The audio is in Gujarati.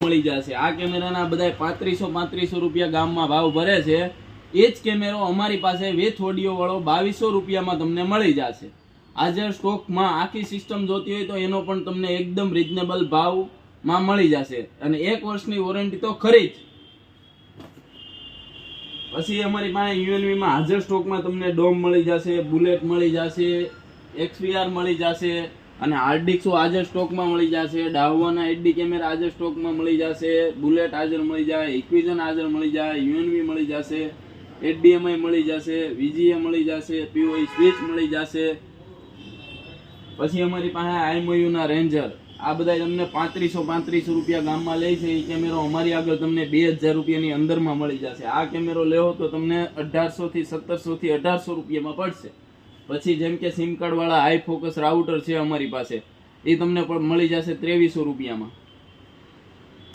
મળી જશે। આ કેમેરાના બધા 3500 રૂપિયા ગામમાં ભાવ ભરે છે। એ જ કેમેરો અમારી પાસે વિથ ઓડિયો વાળો 2200 રૂપિયામાં તમને મળી જશે। આજે સ્ટોકમાં આખી સિસ્ટમ જોતી હોય તો એનો પણ તમને એકદમ રીઝનેબલ ભાવમાં મળી જશે અને 1 વર્ષની વોરંટી તો ખરી જ। પછી અમારી પાસે યુએનવી માં હાજર સ્ટોકમાં તમને ડોમ મળી જશે, બુલેટ મળી જશે, XPR મળી જશે અને હાર્ડિક્સો હાજર સ્ટોકમાં મળી જશે। ડાવવાના HD કેમેરા હાજર સ્ટોકમાં મળી જશે, બુલેટ હાજર મળી જાય, ઇક્વિઝન હાજર મળી જાય, યુએનવી મળી જશે, HDMI મળી જશે, VGA મળી જશે, POE સ્વિચ મળી જશે। પછી અમારી પાસે iMOU ના રેન્જર આ બધા તમને 3500 રૂપિયા ગામમાં લે છે। એ કેમેરો અમારી આગળ તમને 2000 રૂપિયાની અંદરમાં મળી જશે। આ કેમેરો લેવો તો તમને 1800 થી 1700 થી 1800 રૂપિયામાં પડશે। પછી જેમ કે સિમ કાર્ડ વાળા હાઈ ફોકસ રાઉટર છે અમારી પાસે, એ તમને પણ મળી જશે 2300 રૂપિયામાં।